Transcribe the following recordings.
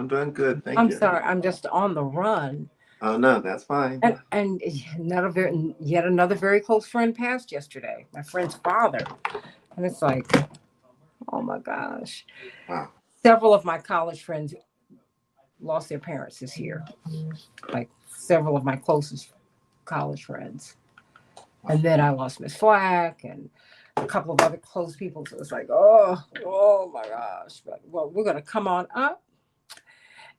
I'm doing good, thank I'm you. sorry, I'm just on the run. Oh no, that's fine. And yet another very close friend passed yesterday. My friend's father, and it's like, oh my gosh. Wow. Several of my college friends lost their parents this year. Like several of my closest college friends, and then I lost Miss Flack and a couple of other close people. So it's like, oh my gosh. But well, we're gonna come on up.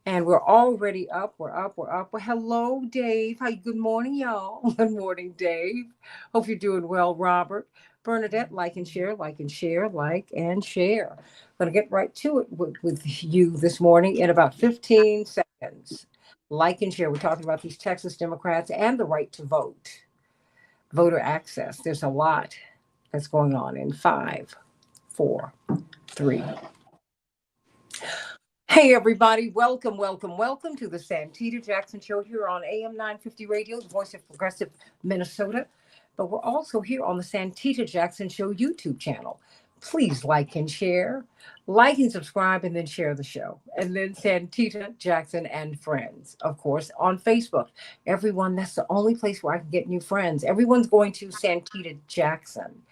And we're already up. We're up. We're up. Well, hello, Dave. Hi. Good morning, y'all. Good morning, Dave. Hope you're doing well, Robert. Bernadette, like and share, like and share, like and share. Going to get right to it with you this morning in about 15 seconds. Like and share. We're talking about these Texas Democrats and the right to vote, voter access. There's a lot that's going on in five, four, three. Hey, everybody. Welcome, welcome, welcome to the Santita Jackson Show here on AM 950 Radio, the voice of progressive Minnesota. But we're also here on the Santita Jackson Show YouTube channel. Please like and share, like and subscribe, and then share the show. And then Santita Jackson and Friends, of course, on Facebook. Everyone, that's the only place where I can get new friends. Everyone's going to Santita Jackson.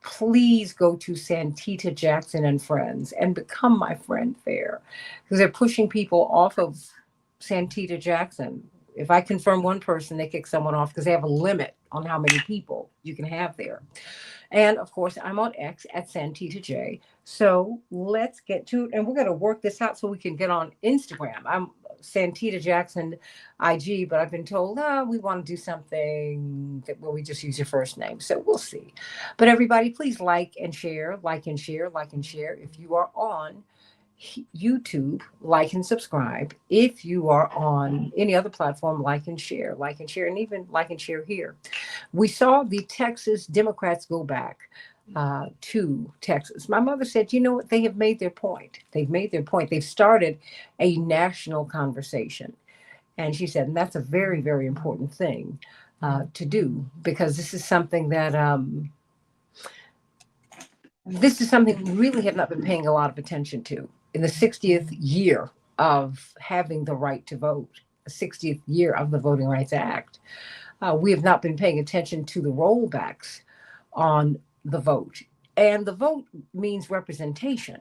Please go to Santita Jackson and Friends and become my friend there, because they're pushing people off of Santita Jackson. If I confirm one person, they kick someone off because they have a limit on how many people you can have there. And of course, I'm on X at Santita J. So let's get to it. And we're going to work this out so we can get on Instagram. I'm Santita Jackson IG, but I've been told, we want to do something where we just use your first name. So we'll see. But everybody, please like and share, like and share, like and share. If you are on YouTube, like and subscribe. If you are on any other platform, like and share, and even like and share here. We saw the Texas Democrats go back to Texas. My mother said, you know what? They have made their point. They've made their point. They've started a national conversation. And she said, and that's a very, very important thing to do, because this is something we really have not been paying a lot of attention to in the 60th year of having the right to vote, the 60th year of the Voting Rights Act. We have not been paying attention to the rollbacks on the vote. And the vote means representation.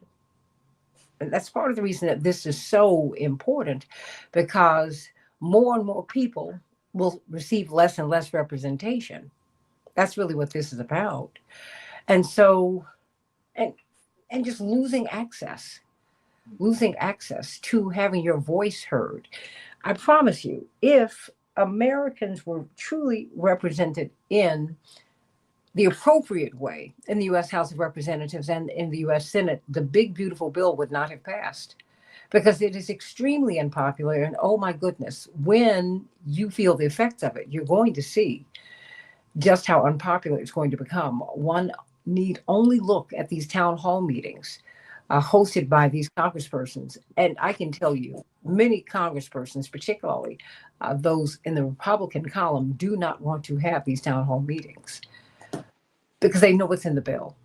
And that's part of the reason that this is so important, because more and more people will receive less and less representation. That's really what this is about. And so, and and just losing access to having your voice heard. I promise you, if Americans were truly represented in the appropriate way in the U.S. House of Representatives and in the U.S. Senate, the big, beautiful bill would not have passed, because it is extremely unpopular. And oh my goodness, when you feel the effects of it, you're going to see just how unpopular it's going to become. One need only look at these town hall meetings hosted by these congresspersons. And I can tell you, many congresspersons, particularly those in the Republican column, do not want to have these town hall meetings because they know what's in the bill.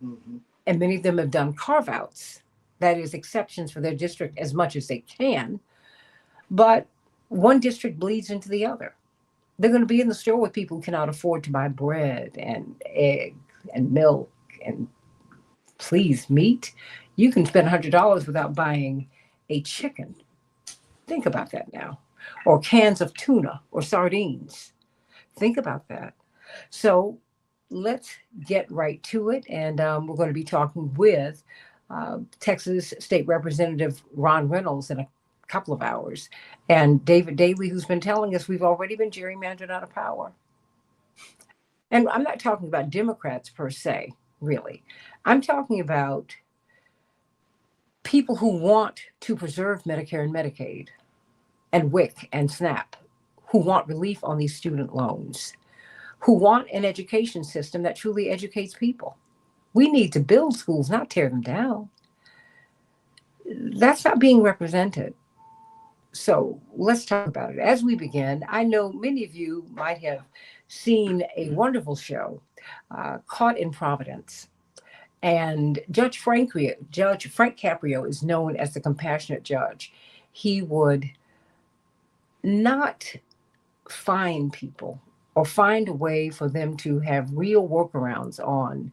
Mm-hmm. And many of them have done carve outs, that is, exceptions for their district as much as they can. But one district bleeds into the other. They're going to be in the store with people who cannot afford to buy bread and egg and milk and, please, meat. You can spend $100 without buying a chicken. Think about that now. Or cans of tuna or sardines. Think about that. So let's get right to it. And we're going to be talking with Texas State Representative Ron Reynolds in a couple of hours, and David Daley, who's been telling us we've already been gerrymandered out of power. And I'm not talking about Democrats per se, really. I'm talking about people who want to preserve Medicare and Medicaid and WIC and SNAP, who want relief on these student loans, who want an education system that truly educates people. We need to build schools, not tear them down. That's not being represented. So let's talk about it. As we begin, I know many of you might have seen a wonderful show, Caught in Providence. And Judge Frank Caprio is known as the compassionate judge. he would not find people or find a way for them to have real workarounds on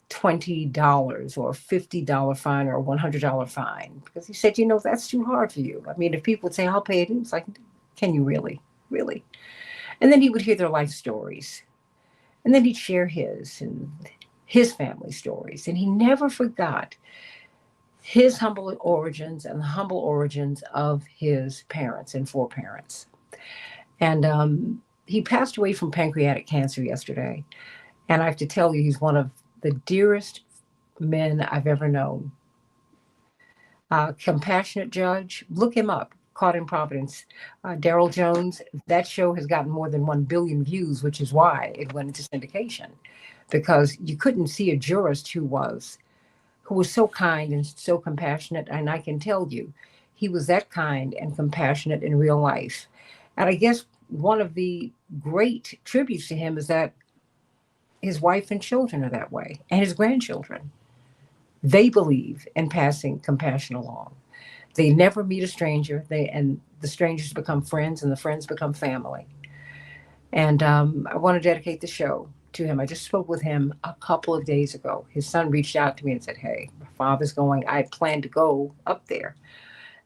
$20 or $50 fine or a $100 fine, because he said, that's too hard for you. I mean, if people would say, I'll pay it, it's like, can you really? Really? And then he would hear their life stories. And then he'd share his and his family stories. And he never forgot his humble origins and the humble origins of his parents and foreparents. And he passed away from pancreatic cancer yesterday. And I have to tell you, he's one of the dearest men I've ever known. Compassionate judge, look him up. Caught in Providence. Daryl Jones, that show has gotten more than 1 billion views, which is why it went into syndication, because you couldn't see a jurist who was so kind and so compassionate. And I can tell you, he was that kind and compassionate in real life. And I guess one of the great tributes to him is that his wife and children are that way, and his grandchildren. They believe in passing compassion along. They never meet a stranger. And the strangers become friends, and the friends become family. And I want to dedicate the show to him. I just spoke with him a couple of days ago. His son reached out to me and said, "Hey, my father's going. I planned to go up there,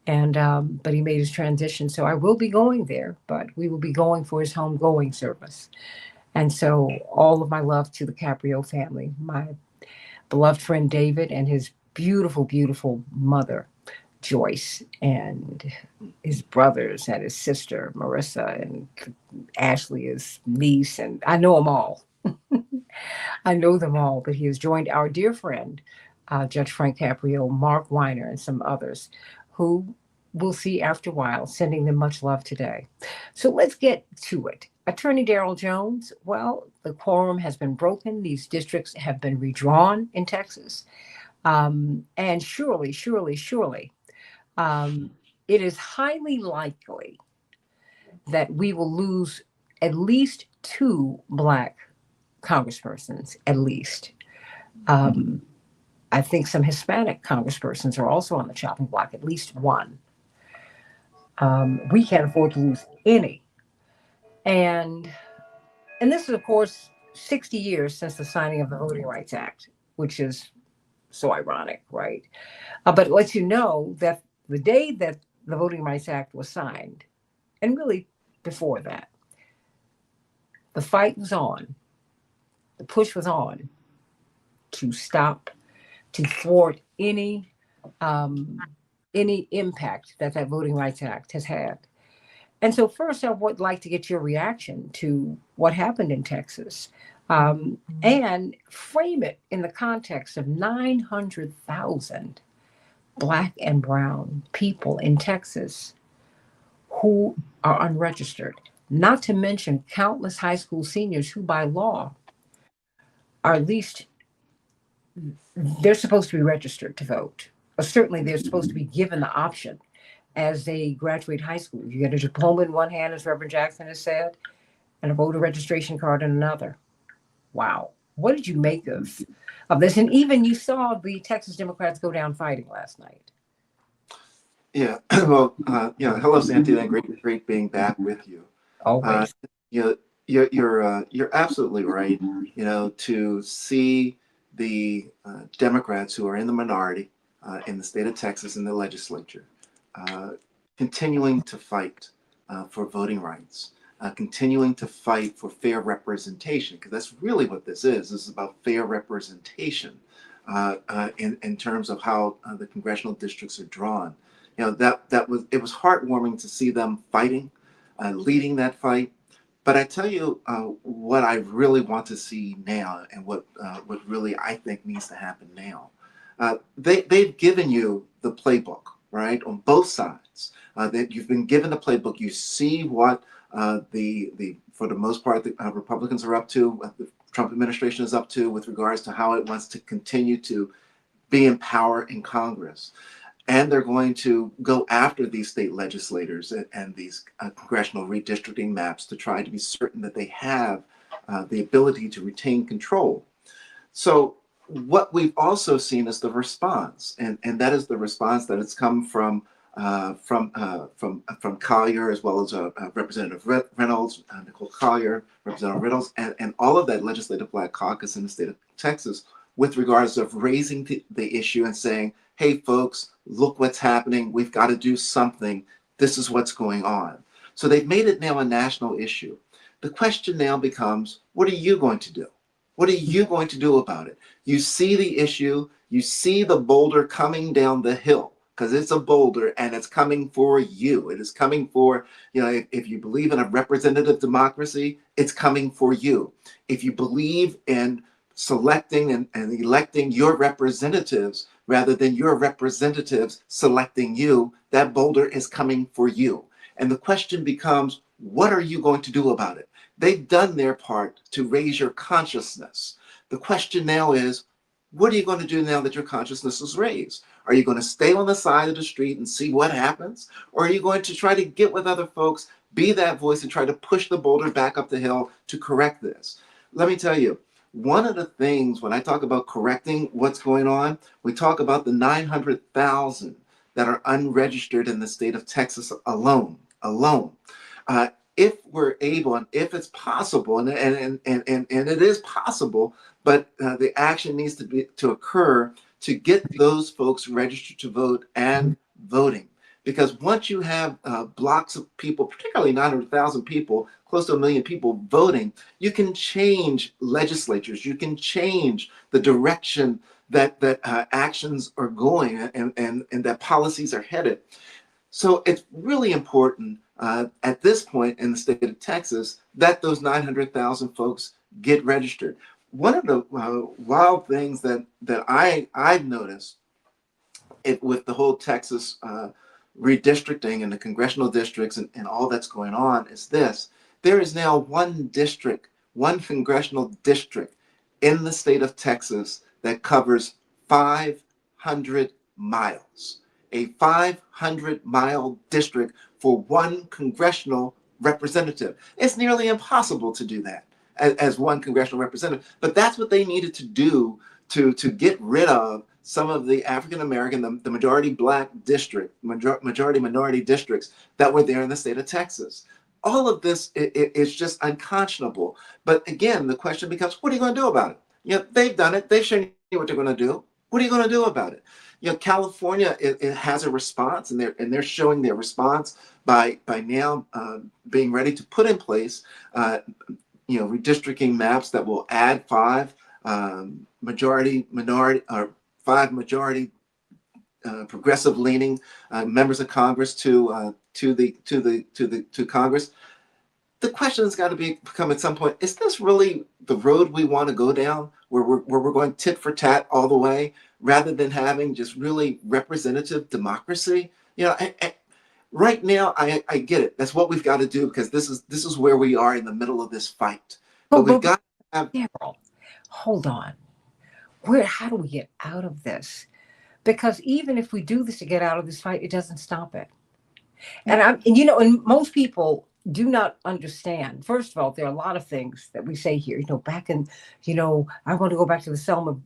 and but he made his transition, so I will be going there. But we will be going for his homegoing service." And so, all of my love to the Caprio family, my beloved friend David, and his beautiful, beautiful mother, Joyce, and his brothers and his sister Marissa, and Ashley, his niece, and I know them all. I know them all, but he has joined our dear friend, Judge Frank Caprio, Mark Weiner, and some others who we'll see after a while, sending them much love today. So let's get to it. Attorney Daryl Jones, well, the quorum has been broken. These districts have been redrawn in Texas. And surely, surely, surely, it is highly likely that we will lose at least 2 Black congresspersons, at least. I think some Hispanic congresspersons are also on the chopping block, at least one. We can't afford to lose any. And this is, of course, 60 years since the signing of the Voting Rights Act, which is so ironic, right? But it lets you know that the day that the Voting Rights Act was signed, and really before that, the fight was on, the push was on to stop, to thwart any impact that Voting Rights Act has had. And so first, I would like to get your reaction to what happened in Texas, and frame it in the context of 900,000 Black and brown people in Texas who are unregistered, not to mention countless high school seniors who by law are at least, they're supposed to be registered to vote. Or certainly they're supposed to be given the option as they graduate high school. You get a diploma in one hand, as Reverend Jackson has said, and a voter registration card in another. Wow. What did you make of this? And even you saw the Texas Democrats go down fighting last night. Yeah. Well, hello, Santita. Great being back with you. Always. You're absolutely right. To see the Democrats who are in the minority in the state of Texas in the legislature continuing to fight for voting rights, continuing to fight for fair representation, because that's really what this is. This is about fair representation in terms of how the congressional districts are drawn. It was heartwarming to see them fighting, leading that fight. But I tell you what I really want to see now, and what really I think needs to happen now. They've given you the playbook, right, on both sides. That you've been given the playbook. You see what the for the most part the Republicans are up to, what the Trump administration is up to with regards to how it wants to continue to be in power in Congress. And they're going to go after these state legislators and these congressional redistricting maps to try to be certain that they have the ability to retain control. So what we've also seen is the response, and that is the response that has come from from Collier, as well as Representative Reynolds, Nicole Collier, Representative Reynolds, and all of that legislative Black caucus in the state of Texas, with regards of raising the issue and saying, hey, folks, look what's happening. We've got to do something. This is what's going on. So they've made it now a national issue. The question now becomes, what are you going to do? What are you going to do about it? You see the issue, you see the boulder coming down the hill, because it's a boulder and it's coming for you. It is coming for, if you believe in a representative democracy, it's coming for you. If you believe in selecting and electing your representatives rather than your representatives selecting you, that boulder is coming for you. And the question becomes, what are you going to do about it? They've done their part to raise your consciousness. The question now is, what are you going to do now that your consciousness is raised? Are you going to stay on the side of the street and see what happens? Or are you going to try to get with other folks, be that voice, and try to push the boulder back up the hill to correct this? Let me tell you, one of the things when I talk about correcting what's going on, we talk about the 900,000 that are unregistered in the state of Texas alone. If we're able, and if it's possible, and it is possible, but the action needs to occur to get those folks registered to vote and voting. Because once you have blocks of people, particularly 900,000 people, close to 1 million people voting, you can change legislatures. You can change the direction that actions are going and that policies are headed. So it's really important at this point in the state of Texas that those 900,000 folks get registered. One of the wild things that I've noticed with the whole Texas redistricting and the congressional districts and all that's going on is this. There is now one district, one congressional district in the state of Texas that covers 500 miles. A 500-mile district for one congressional representative. It's nearly impossible to do that as one congressional representative, but that's what they needed to do to get rid of some of the African American, the majority Black district, majority minority districts that were there in the state of Texas. All of this is just unconscionable. But again, the question becomes, what are you going to do about it? They've done it. They've shown you what they're going to do. What are you going to do about it? California, it has a response, and they're showing their response by now being ready to put in place, redistricting maps that will add five majority progressive leaning members of Congress to Congress. The question has got to become at some point: is this really the road we want to go down, where we're going tit for tat all the way, rather than having just really representative democracy? Right now, I get it. That's what we've got to do, because this is where we are in the middle of this fight. But we've got to have. Daryl, hold on. How do we get out of this? Because even if we do this to get out of this fight, it doesn't stop it. And most people do not understand. First of all, there are a lot of things that we say here. Back in, I want to go back to the Selma,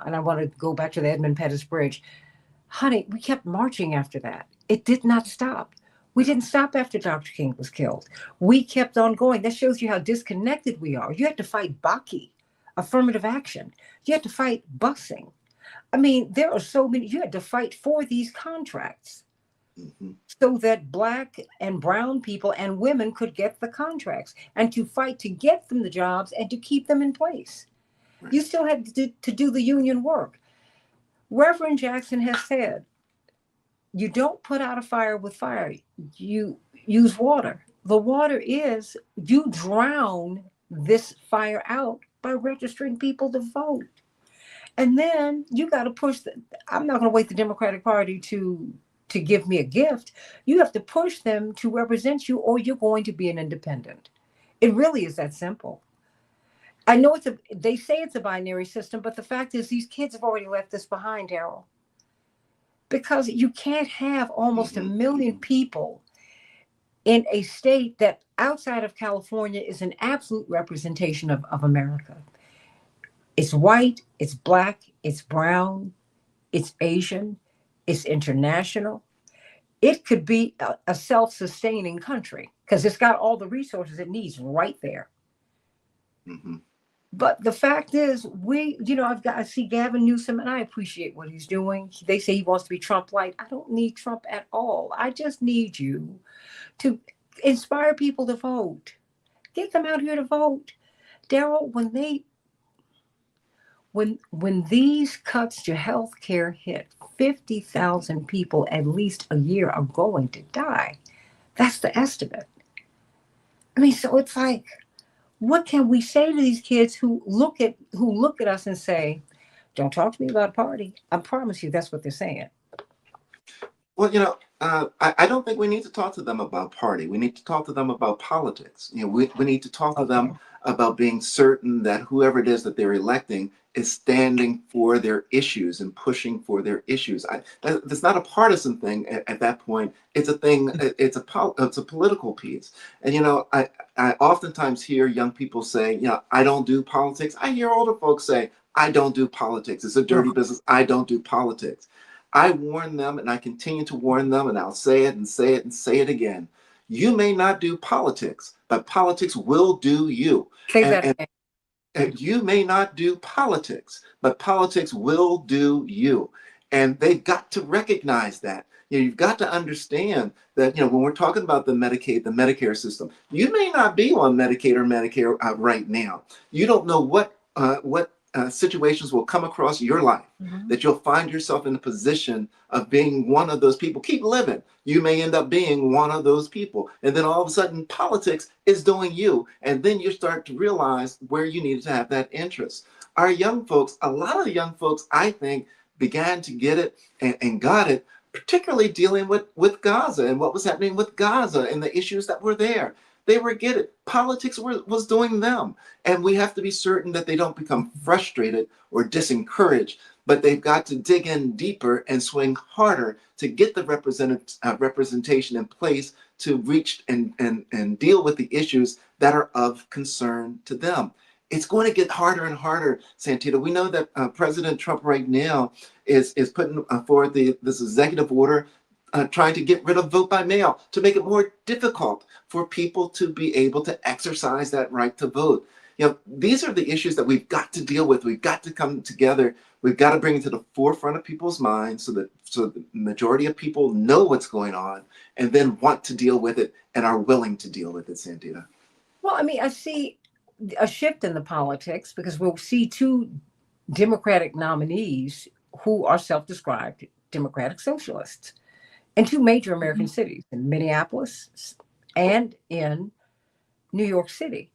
and I want to go back to the Edmund Pettus Bridge. Honey, we kept marching after that. It did not stop. We didn't stop after Dr. King was killed. We kept on going. That shows you how disconnected we are. You had to fight Bakke, affirmative action. You had to fight busing. I mean, there are so many. You had to fight for these contracts. Mm-hmm. So that Black and brown people and women could get the contracts, and to fight to get them the jobs and to keep them in place. Right. You still had to do the union work. Reverend Jackson has said, you don't put out a fire with fire. You use water. The water is, you drown this fire out by registering people to vote. And then you got to push. I'm not going to wait the Democratic Party to give me a gift. You have to push them to represent you, or you're going to be an independent. It really is that simple. I know they say it's a binary system, but the fact is these kids have already left this behind, Harold. Because you can't have almost 1 million people in a state that outside of California is an absolute representation of America. It's white, it's Black, it's brown, it's Asian, it's international. It could be a self-sustaining country because it's got all the resources it needs right there. Hmm. But the fact is, I see Gavin Newsom, and I appreciate what he's doing. They say he wants to be Trump light. I don't need Trump at all. I just need you to inspire people to vote. Get them out here to vote. Daryl, when these cuts to health care hit, 50,000 people at least a year are going to die. That's the estimate. I mean, so it's like, what can we say to these kids who look at us and say, "Don't talk to me about a party"? I promise you, that's what they're saying. Well, I don't think we need to talk to them about party. We need to talk to them about politics. We need to talk to them Okay. about being certain that whoever it is that they're electing is standing for their issues and pushing for their issues. That's not a partisan thing at that point. It's a thing. It's a political piece. And I oftentimes hear young people say, I don't do politics. I hear older folks say, I don't do politics. It's a dirty Ugh. business. I don't do politics. I warn them and I continue to warn them, and I'll say it and say it and say it again. You may not do politics, but politics will do you. Say And, that and, again. and you may not do politics, but politics will do you. And they've got to recognize that. You've got to understand that, when we're talking about the Medicaid, the Medicare system, you may not be on Medicaid or Medicare right now. You don't know what situations will come across your life Mhm. that you'll find yourself in a position of being one of those people. Keep living. You may end up being one of those people. And then all of a sudden, politics is doing you. And then you start to realize where you needed to have that interest. Our young folks, a lot of the young folks, I think, began to get it and got it, particularly dealing with Gaza and what was happening with Gaza and the issues that were there. They were get it. Politics was doing them. And we have to be certain that they don't become frustrated or disencouraged, but they've got to dig in deeper and swing harder to get the representation in place to reach and deal with the issues that are of concern to them. It's going to get harder and harder, Santita. We know that President Trump right now is putting forward this executive order trying to get rid of vote by mail to make it more difficult for people to be able to exercise that right to vote. These are the issues that we've got to deal with. We've got to come together. We've got to bring it to the forefront of people's minds so the majority of people know what's going on and then want to deal with it and are willing to deal with it, Santita. Well, I mean, I see a shift in the politics because we'll see two Democratic nominees who are self-described Democratic socialists in two major American cities, in Minneapolis and in New York City.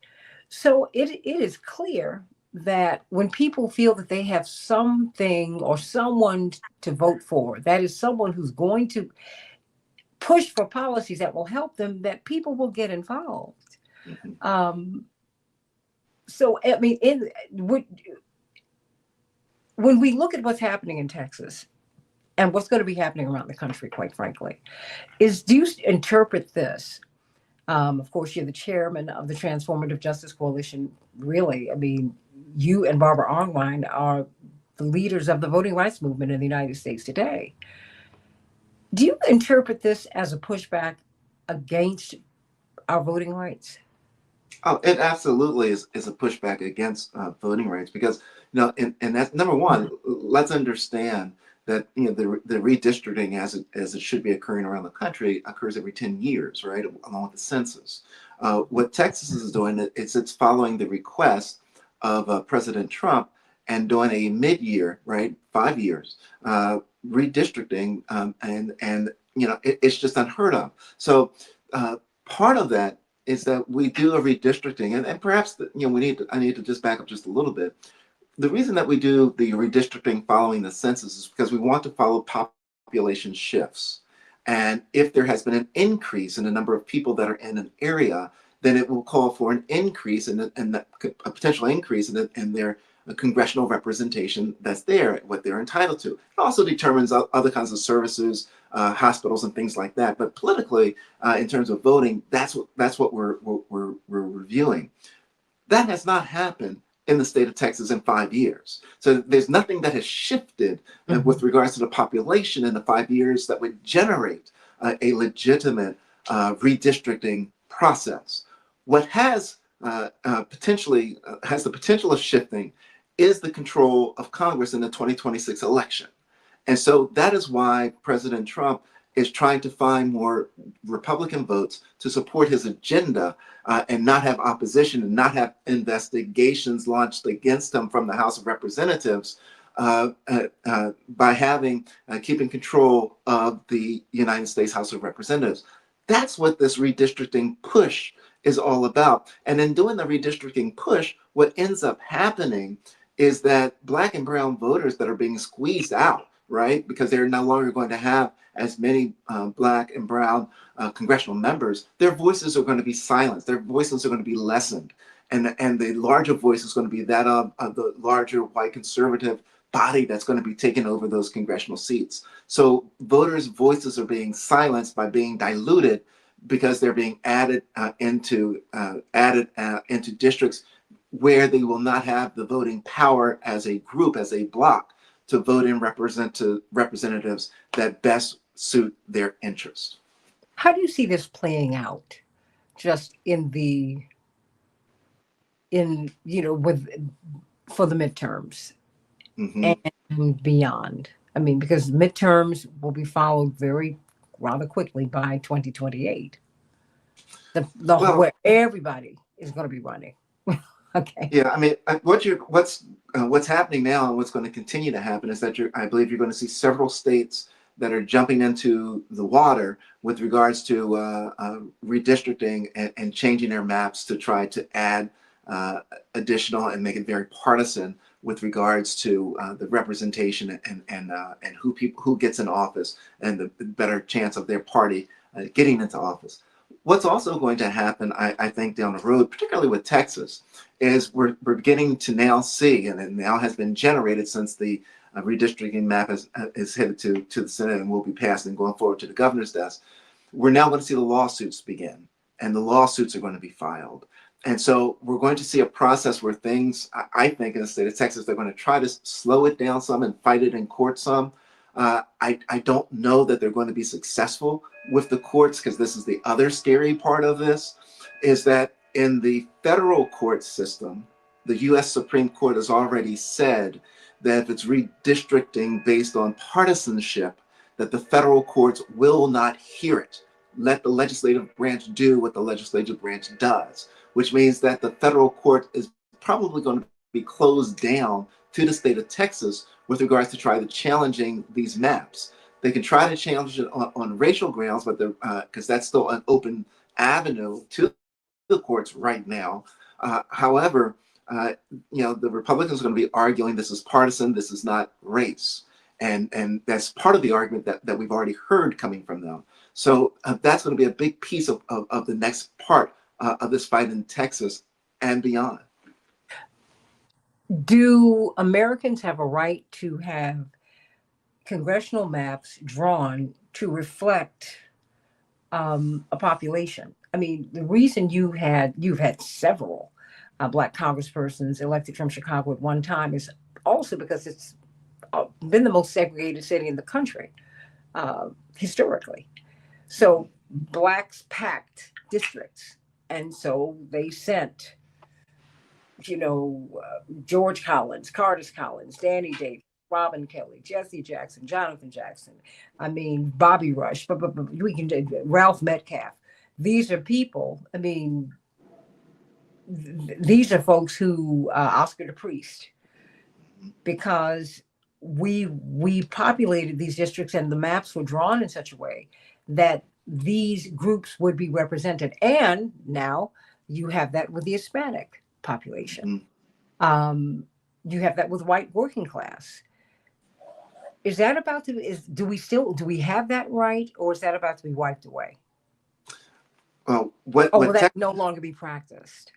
So it is clear that when people feel that they have something or someone to vote for, that is someone who's going to push for policies that will help them, that people will get involved. Mhm. Um, so I mean, when we look at what's happening in Texas and what's going to be happening around the country, quite frankly, do you interpret this? Of course, you're the chairman of the Transformative Justice Coalition. Really, I mean, you and Barbara Arnwine are the leaders of the voting rights movement in the United States today. Do you interpret this as a pushback against our voting rights? Oh, it absolutely is a pushback against voting rights because and that's number one. Let's understand that the redistricting as it should be occurring around the country occurs every 10 years, right, along with the census. What Texas is doing it's following the request of President Trump and doing a mid-year, right, 5 years redistricting, and it's just unheard of. So part of that is that we do a redistricting, and perhaps I need to just back up just a little bit. The reason that we do the redistricting following the census is because we want to follow population shifts. And if there has been an increase in the number of people that are in an area, then it will call for an increase a potential increase in their congressional representation that's there, what they're entitled to. It also determines other kinds of services, hospitals, and things like that. But politically, in terms of voting, that's what we're reviewing. That has not happened in the state of Texas in 5 years. So there's nothing that has shifted with Mhm. regards to the population in the 5 years that would generate a legitimate redistricting process. What potentially has the potential of shifting is the control of Congress in the 2026 election. And so that is why President Trump is trying to find more Republican votes to support his agenda, and not have opposition and not have investigations launched against him from the House of Representatives, by having keeping control of the United States House of Representatives. That's what this redistricting push is all about. And in doing the redistricting push, what ends up happening is that Black and brown voters that are being squeezed out, right, because they're no longer going to have as many Black and brown congressional members, their voices are going to be silenced. Their voices are going to be lessened. And the larger voice is going to be that of the larger white conservative body that's going to be taking over those congressional seats. So voters' voices are being silenced by being diluted because they're being added into districts where they will not have the voting power as a group, as a block, to vote in representatives that best suit their interests. How do you see this playing out just with for the midterms Hmm. and beyond? I mean, because midterms will be followed very rather quickly by 2028. Well, Where everybody is going to be running. Okay. yeah, I mean, what's happening now and what's going to continue to happen is that I believe you're going to see several states that are jumping into the water with regards to redistricting and changing their maps to try to add uh, additional and make it very partisan with regards to the representation and who gets in office and the better chance of their party getting into office. What's also going to happen, I think, down the road, particularly with Texas, is we're beginning to now see, and it now has been generated since the redistricting map is headed to the Senate and will be passed and going forward to the governor's desk. We're now going to see the lawsuits begin, and the lawsuits are going to be filed. And so we're going to see a process where things, I think, in the state of Texas, they're going to try to slow it down some and fight it in court some. I don't know that they're going to be successful with the courts, because this is the other scary part of this, is that in the federal court system, the US Supreme Court has already said that if it's redistricting based on partisanship, that the federal courts will not hear it. Let the legislative branch do what the legislative branch does, which means that the federal court is probably going to be closed down to the state of Texas with regards to try to challenging these maps. They can try to challenge it on racial grounds, but because that's still an open avenue to the courts right now. However, uh, the Republicans are going to be arguing this is partisan, this is not race. And that's part of the argument that we've already heard coming from them. So that's going to be a big piece of the next part of this fight in Texas and beyond. Do Americans have a right to have congressional maps drawn to reflect a population? I mean, the reason you've had several Black congresspersons elected from Chicago at one time is also because it's been the most segregated city in the country historically. So Blacks packed districts, and so they sent George Collins, Curtis Collins, Danny Davis, Robin Kelly, Jesse Jackson, Jonathan Jackson. I mean, Bobby Rush, but we can do Ralph Metcalf. These are people. I mean, these are folks who Oscar the Priest, because we populated these districts and the maps were drawn in such a way that these groups would be represented. And now you have that with the Hispanic population. Mhm. Um, you have that with white working class. Is that about to is do we have that right, or is that about to be wiped away? Well, what Or will what that no longer be practiced?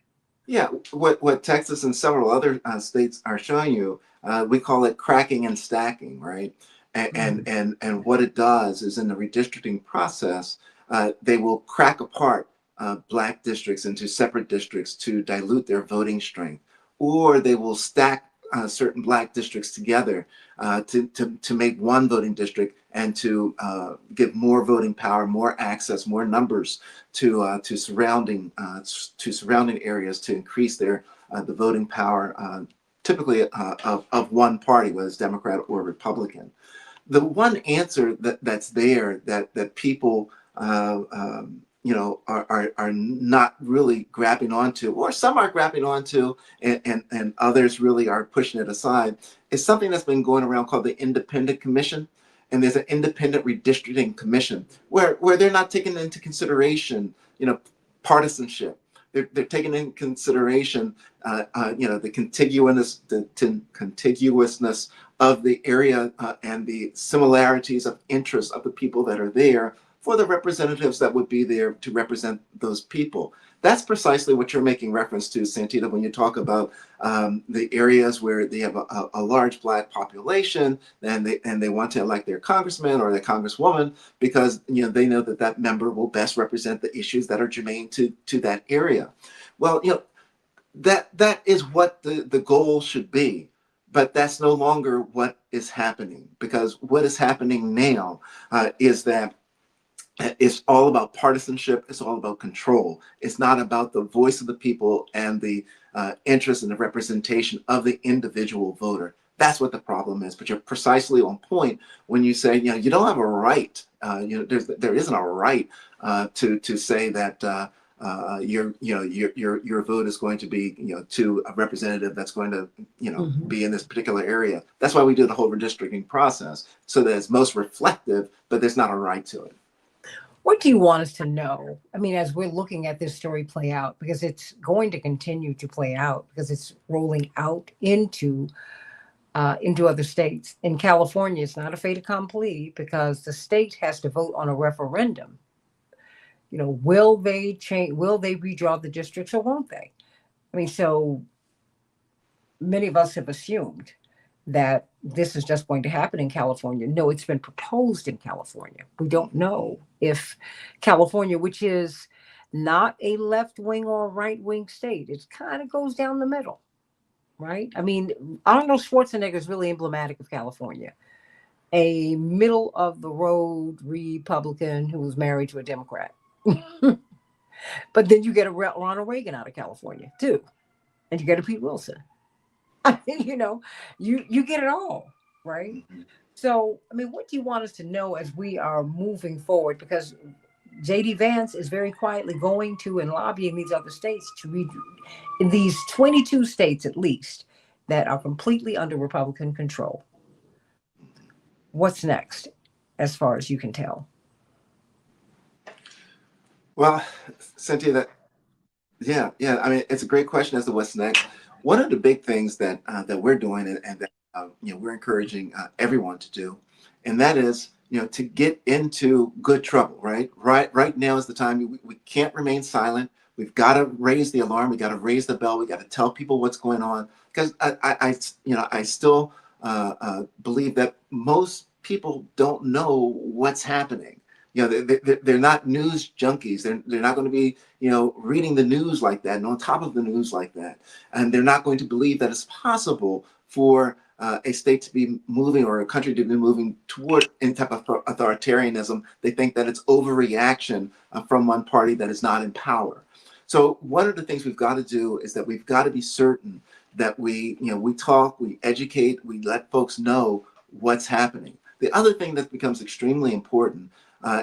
Yeah, what Texas and several other states are showing you, we call it cracking and stacking, right? And and Mhm. and, and what it does is in the redistricting process, they will crack apart Black districts into separate districts to dilute their voting strength. or they will stack certain black districts together to make one voting district and to give more voting power, more access, more numbers to surrounding areas to increase their the voting power, typically of one party, whether it's Democrat or Republican. The one answer that's there that people are not really grabbing onto, or some are grabbing onto, and others really are pushing it aside, is something that's been going around called the Independent Commission. And there's an independent redistricting commission where they're not taking into consideration, partisanship. They're taking into consideration, the contiguousness of the area and the similarities of interests of the people that are there for the representatives that would be there to represent those people. That's precisely what you're making reference to, Santita, when you talk about the areas where they have a large black population and they want to elect their congressman or their congresswoman because they know that member will best represent the issues that are germane to that area. Well, that is what the goal should be. But that's no longer what is happening, because what is happening now is that it's all about partisanship. It's all about control. It's not about the voice of the people and the interest and the representation of the individual voter. That's what the problem is. But you're precisely on point when you say, you don't have a right. There isn't a right to say that your vote is going to be to a representative that's going to be in this particular area. That's why we do the whole redistricting process, so that it's most reflective, but there's not a right to it. What do you want us to know? I mean, as we're looking at this story play out, because it's going to continue to play out, because it's rolling out into other states. In California, it's not a fait accompli because the state has to vote on a referendum. Will they change? Will they redraw the districts or won't they? I mean, so many of us have assumed that this is just going to happen in California. No, it's been proposed in California. We don't know if California, which is not a left wing or right wing state, it kind of goes down the middle, right? I mean, Arnold Schwarzenegger is really emblematic of California. A middle of the road Republican who was married to a Democrat. But then you get a Ronald Reagan out of California too, and you get a Pete Wilson. I mean, you get it all, right? So, I mean, what do you want us to know as we are moving forward? Because JD Vance is very quietly going to and lobbying these other states to read in these 22 states at least that are completely under Republican control. What's next, as far as you can tell? Well, Cynthia, yeah. I mean, it's a great question as to what's next. One of the big things that we're doing and that we're encouraging everyone to do, and that is to get into good trouble. Right now is the time. We can't remain silent. We've got to raise the alarm. We got to raise the bell. We got to tell people what's going on, because I still believe that most people don't know what's happening. They're not news junkies. They're not going to be reading the news like that and on top of the news like that, and they're not going to believe that it's possible for a state to be moving or a country to be moving toward any type of authoritarianism. They think that it's overreaction from one party that is not in power. So one of the things we've got to do is that we've got to be certain that we talk, we educate, we let folks know what's happening. The other thing that becomes extremely important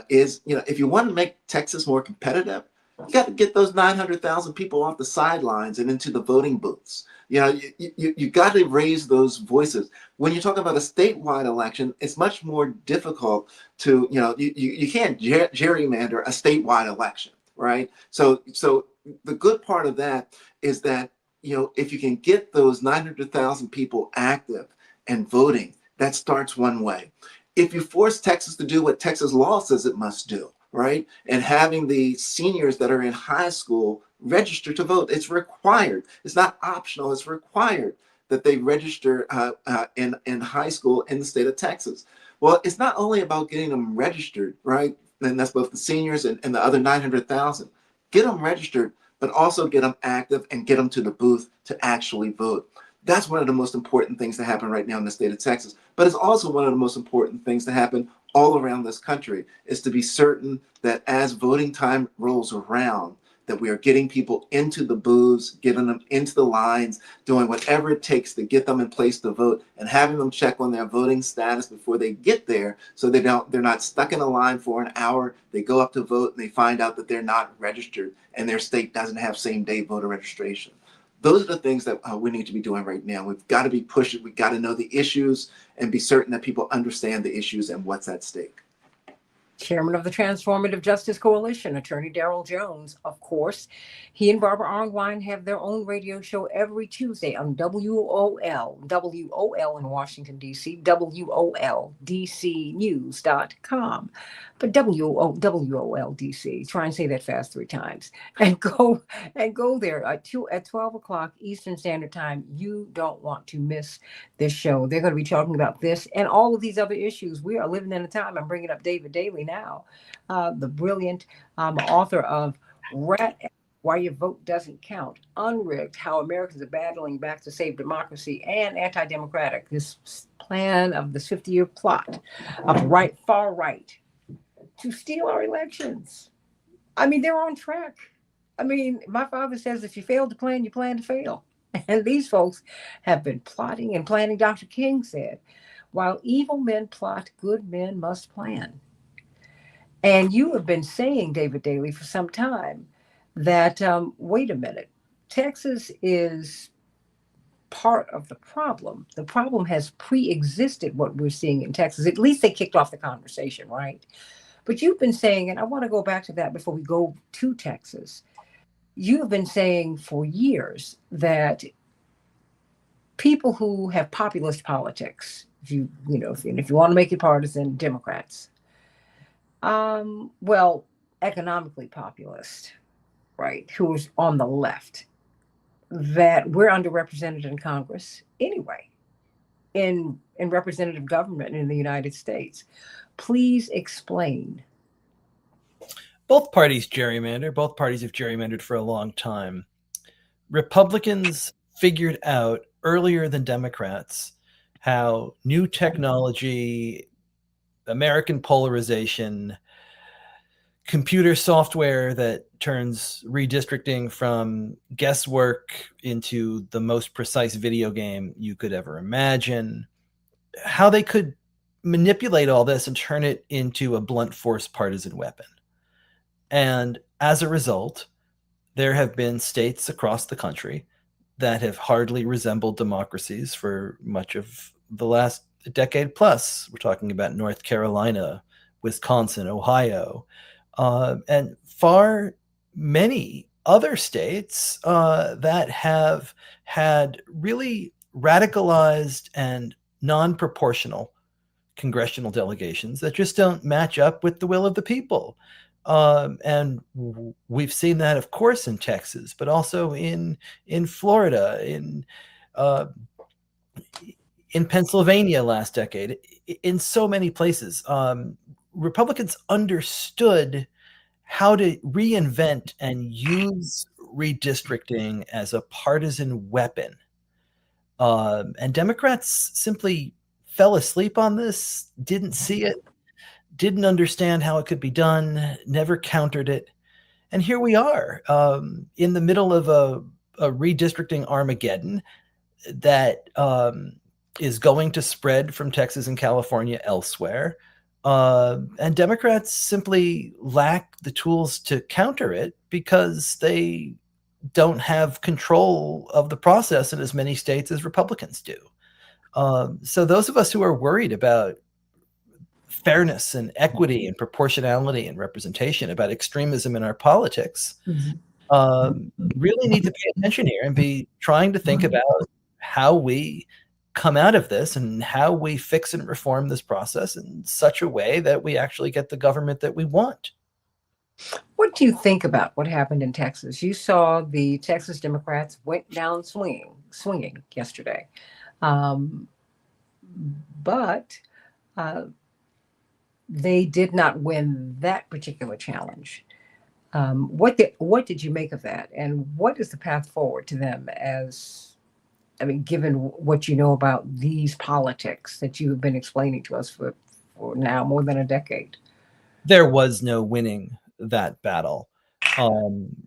is, if you want to make Texas more competitive, you got to get those 900,000 people off the sidelines and into the voting booths. You got to raise those voices. When you're talking about a statewide election, it's much more difficult to, you can't gerrymander a statewide election, right? So the good part of that is that, if you can get those 900,000 people active and voting, that starts one way. If you force Texas to do what Texas law says it must do, right, and having the seniors that are in high school register to vote, it's required. It's not optional. It's required that they register in high school in the state of Texas. Well, it's not only about getting them registered, right, and that's both the seniors and the other 900,000. Get them registered, but also get them active and get them to the booth to actually vote. That's one of the most important things to happen right now in the state of Texas. But it's also one of the most important things to happen all around this country, is to be certain that as voting time rolls around, that we are getting people into the booths, getting them into the lines, doing whatever it takes to get them in place to vote, and having them check on their voting status before they get there, so they're not stuck in a line for an hour. They go up to vote and they find out that they're not registered and their state doesn't have same day voter registration. Those are the things that we need to be doing right now. We've got to be pushing. We've got to know the issues and be certain that people understand the issues and what's at stake. Chairman of the Transformative Justice Coalition, Attorney Darrell Jones, of course. He and Barbara Arnwine have their own radio show every Tuesday on WOL in Washington, D.C., WOLDCnews.com. But WOLDC, try and say that fast 3 times. And go there at 12 o'clock Eastern Standard Time. You don't want to miss this show. They're going to be talking about this and all of these other issues. We are living in a time. I'm bringing up David Daly now, the brilliant author of Rat, Why Your Vote Doesn't Count, Unrigged, How Americans Are Battling Back to Save Democracy, and Anti-Democratic, this plan of this 50-year plot of far right to steal our elections. I mean, they're on track. I mean, my father says if you fail to plan, you plan to fail. And these folks have been plotting and planning. Dr. King said, while evil men plot, good men must plan. And you have been saying, David Daly, for some time that, wait a minute, Texas is part of the problem. The problem has pre-existed what we're seeing in Texas. At least they kicked off the conversation, right? But you've been saying, and I want to go back to that before we go to Texas. You have been saying for years that people who have populist politics, if you want to make it partisan, Democrats, well, economically populist, right, who's on the left, that we're underrepresented in Congress anyway, in representative government in the United States. Please explain. Both parties gerrymander. Both parties have gerrymandered for a long time. Republicans figured out earlier than Democrats how new technology, American polarization, computer software that turns redistricting from guesswork into the most precise video game you could ever imagine, how they could manipulate all this and turn it into a blunt force partisan weapon. And as a result, there have been states across the country that have hardly resembled democracies for much of the last decade plus. We're talking about North Carolina, Wisconsin, Ohio, and far many other states that have had really radicalized and non-proportional congressional delegations that just don't match up with the will of the people. And we've seen that, of course, in Texas, but also in Florida, in Pennsylvania last decade, in so many places. Republicans understood how to reinvent and use redistricting as a partisan weapon. And Democrats simply fell asleep on this, didn't see it, didn't understand how it could be done, never countered it. And here we are in the middle of a redistricting Armageddon that is going to spread from Texas and California elsewhere. And Democrats simply lack the tools to counter it because they don't have control of the process in as many states as Republicans do. So those of us who are worried about fairness and equity and proportionality and representation, about extremism in our politics, really need to pay attention here and be trying to think about how we come out of this and how we fix and reform this process in such a way that we actually get the government that we want. What do you think about what happened in Texas? You saw the Texas Democrats went down swinging yesterday. But they did not win that particular challenge. What did you make of that, and what is the path forward to them? As I mean, given what you know about these politics that you have been explaining to us for now more than a decade. There was no winning that battle.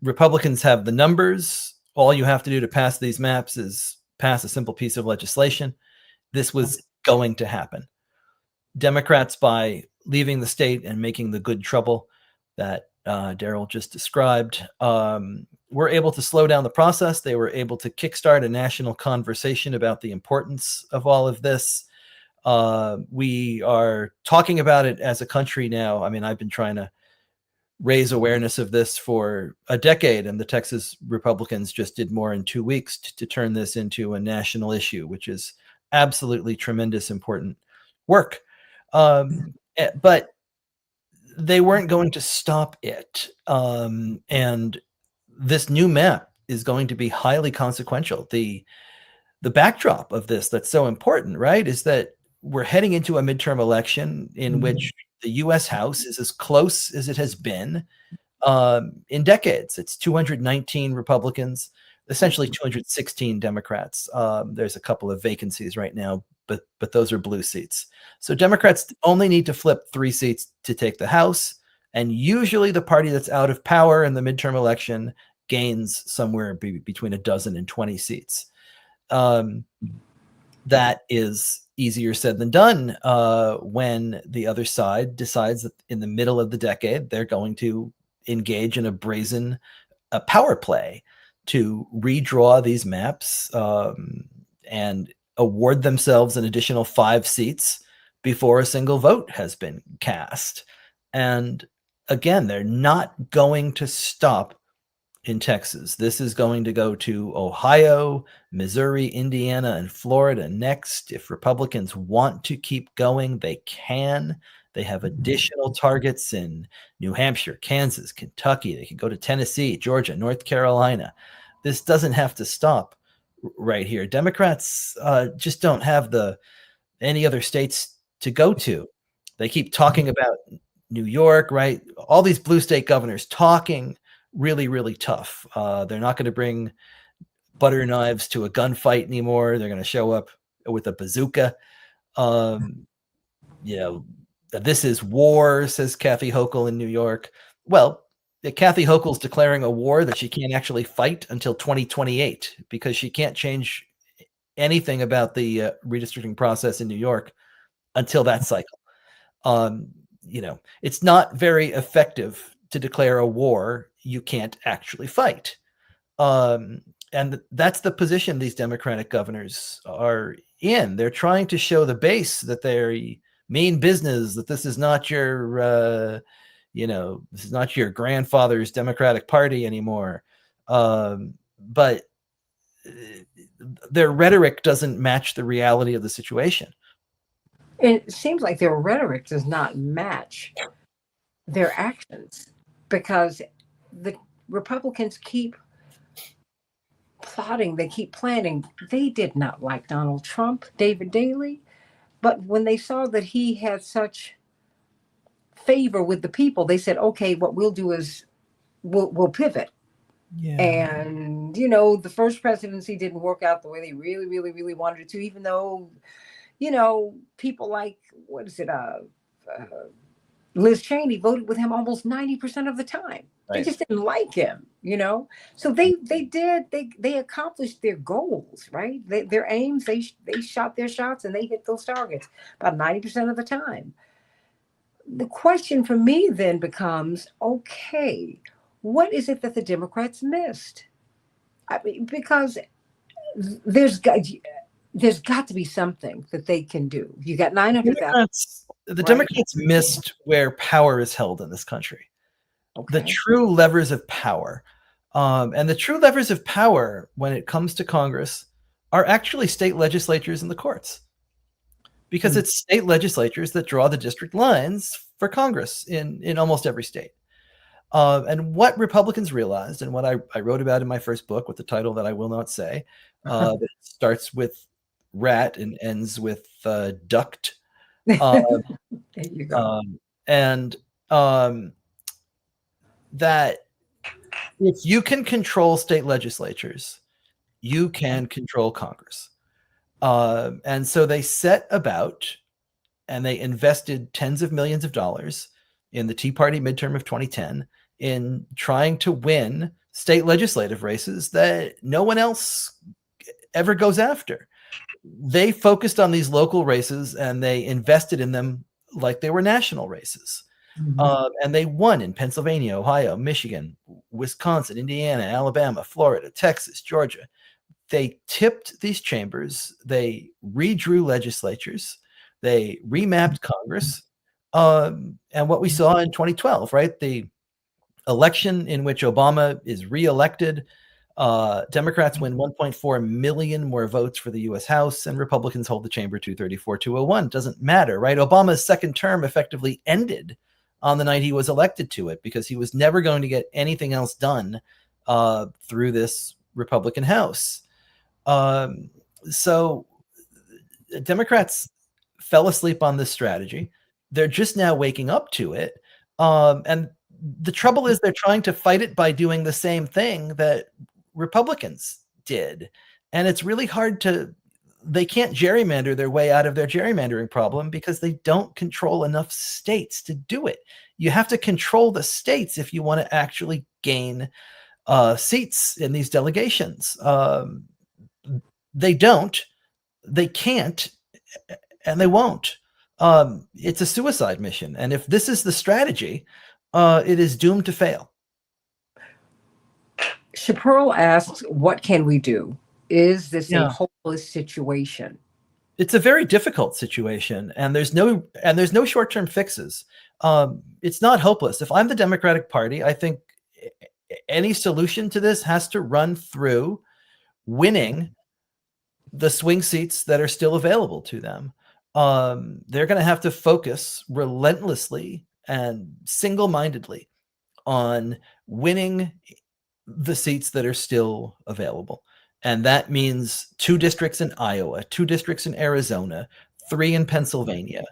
Republicans have the numbers. All you have to do to pass these maps is pass a simple piece of legislation. This was going to happen. Democrats, by leaving the state and making the good trouble that Daryl just described, were able to slow down the process. They were able to kickstart a national conversation about the importance of all of this. We are talking about it as a country now. I mean, I've been trying to raise awareness of this for a decade, and the Texas Republicans just did more in 2 weeks to turn this into a national issue, which is absolutely tremendous, important work. But they weren't going to stop it. And this new map is going to be highly consequential. The backdrop of this that's so important, right, is that we're heading into a midterm election in which the U.S. House is as close as it has been in decades. It's 219 Republicans, essentially 216 Democrats. There's a couple of vacancies right now, but those are blue seats. So Democrats only need to flip 3 seats to take the House, and usually the party that's out of power in the midterm election gains somewhere between a dozen and 20 seats. That is easier said than done when the other side decides that in the middle of the decade they're going to engage in a brazen power play to redraw these maps and award themselves an additional 5 seats before a single vote has been cast. And again, they're not going to stop in Texas. This is going to go to Ohio, Missouri, Indiana, and Florida next. If Republicans want to keep going, they can. They have additional targets in New Hampshire, Kansas, Kentucky. They can go to Tennessee, Georgia, North Carolina. This doesn't have to stop right here. Democrats just don't have any other states to go to. They keep talking about New York, right? All these blue state governors talking really, really tough. They're not going to bring butter knives to a gunfight anymore. They're going to show up with a bazooka. This is war, says Kathy Hochul in New York. Well, Kathy Hochul's declaring a war that she can't actually fight until 2028 because she can't change anything about the redistricting process in New York until that cycle. It's not very effective to declare a war you can't actually fight. And that's the position these Democratic governors are in. They're trying to show the base that they're mean business, that this is not your, this is not your grandfather's Democratic Party anymore. But their rhetoric doesn't match the reality of the situation. It seems like their rhetoric does not match their actions because the Republicans keep plotting, they keep planning. They did not like Donald Trump, David Daley, but when they saw that he had such favor with the people, they said, okay, what we'll do is we'll pivot. Yeah. And, the first presidency didn't work out the way they really, really, really wanted it to, even though, people like, what is it, Liz Cheney voted with him almost 90% of the time. Right. They just didn't like him, So they accomplished their goals, right? Their aims, they shot their shots and they hit those targets about 90% of the time. The question for me then becomes, okay, what is it that the Democrats missed? I mean, because there's got to be something that they can do. You got 900,000. The Democrats missed where power is held in this country. Okay. The true levers of power. And the true levers of power when it comes to Congress are actually state legislatures and the courts. Because it's state legislatures that draw the district lines for Congress in almost every state. And what Republicans realized, and what I wrote about in my first book with the title that I will not say, that starts with rat and ends with duct. There you go. That if you can control state legislatures, you can control Congress. And so they set about and they invested tens of millions of dollars in the Tea Party midterm of 2010 in trying to win state legislative races that no one else ever goes after. They focused on these local races and they invested in them like they were national races. And they won in Pennsylvania, Ohio, Michigan, Wisconsin, Indiana, Alabama, Florida, Texas, Georgia. They tipped these chambers. They redrew legislatures. They remapped Congress. And what we saw in 2012, right? The election in which Obama is reelected, Democrats win 1.4 million more votes for the U.S. House, and Republicans hold the chamber 234-201. Doesn't matter, right? Obama's second term effectively ended on the night he was elected to it because he was never going to get anything else done through this Republican House. So Democrats fell asleep on this strategy. They're just now waking up to it. And the trouble is they're trying to fight it by doing the same thing that Republicans did. And it's really hard they can't gerrymander their way out of their gerrymandering problem because they don't control enough states to do it. You have to control the states if you want to actually gain seats in these delegations. They don't, they can't, and they won't. It's a suicide mission. And if this is the strategy, it is doomed to fail. Chaparral asks, what can we do? Is this a hopeless situation? It's a very difficult situation, and there's no short-term fixes. It's not hopeless. If I'm the Democratic Party, I think any solution to this has to run through winning the swing seats that are still available to them. They're going to have to focus relentlessly and single-mindedly on winning the seats that are still available. And that means 2 districts in Iowa, 2 districts in Arizona, 3 in Pennsylvania,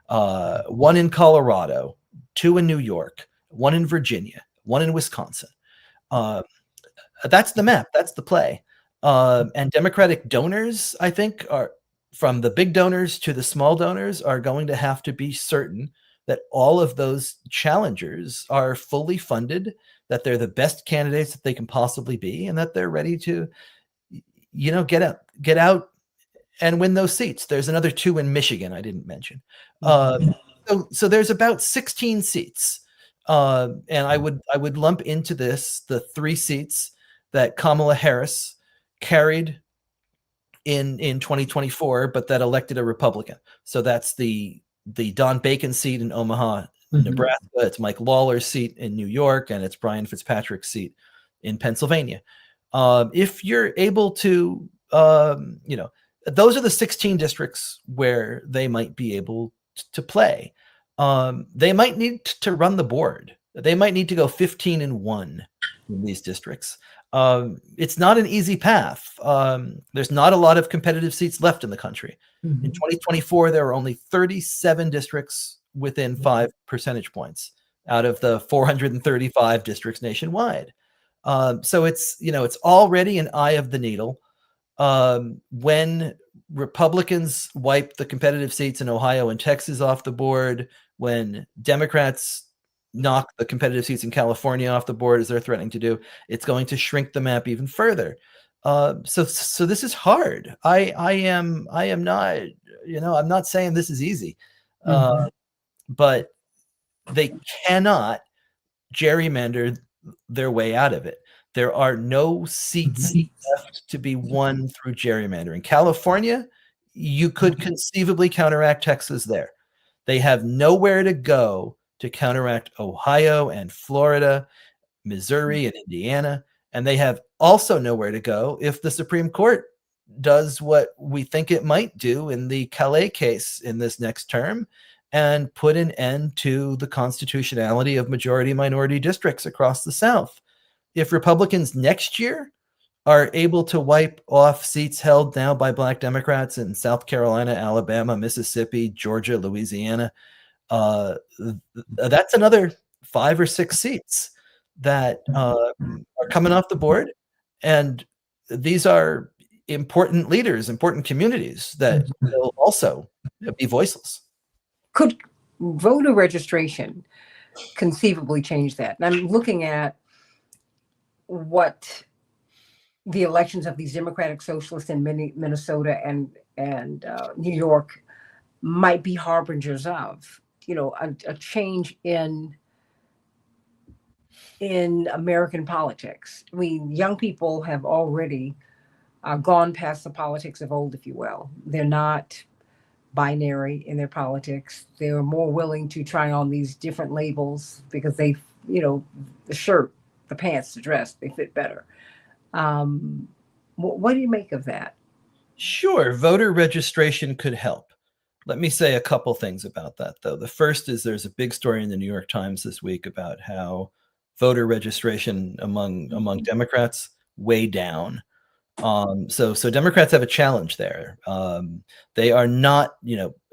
1 in Colorado, 2 in New York, 1 in Virginia, 1 in Wisconsin. That's the map. That's the play. And Democratic donors, I think, are from the big donors to the small donors, are going to have to be certain that all of those challengers are fully funded, that they're the best candidates that they can possibly be, and that they're ready to, get out and win those seats. There's another 2 in Michigan I didn't mention. So there's about 16 seats. And I would lump into this the 3 seats that Kamala Harris carried in 2024, but that elected a Republican. So that's the Don Bacon seat in Omaha, Nebraska. It's Mike Lawler's seat in New York, and it's Brian Fitzpatrick's seat in Pennsylvania. If you're able to, those are the 16 districts where they might be able to play. They might need to run the board. They might need to go 15-1 in these districts. It's not an easy path. There's not a lot of competitive seats left in the country. In 2024, there were only 37 districts within 5 percentage points out of the 435 districts nationwide. So it's already an eye of the needle. When Republicans wipe the competitive seats in Ohio and Texas off the board, when Democrats knock the competitive seats in California off the board, as they're threatening to do, it's going to shrink the map even further. So this is hard. I am not, I'm not saying this is easy, but they cannot gerrymander their way out of it. There are no seats left to be won through gerrymandering. California, you could conceivably counteract Texas there. They have nowhere to go to counteract Ohio and Florida, Missouri and Indiana. And they have also nowhere to go if the Supreme Court does what we think it might do in the Calais case in this next term and put an end to the constitutionality of majority-minority districts across the South. If Republicans next year are able to wipe off seats held now by Black Democrats in South Carolina, Alabama, Mississippi, Georgia, Louisiana, that's another 5 or 6 seats. that are coming off the board, and these are important leaders, important communities that will also be voiceless. Could voter registration conceivably change that? And I'm looking at what the elections of these Democratic Socialists in Minnesota and New York might be harbingers of, a change in American politics. I mean, young people have already gone past the politics of old, if you will. They're not binary in their politics. They're more willing to try on these different labels because the shirt, the pants, the dress, they fit better. What do you make of that? Sure, voter registration could help. Let me say a couple things about that, though. The first is there's a big story in the New York Times this week about how voter registration among Democrats way down. So Democrats have a challenge there. They are not,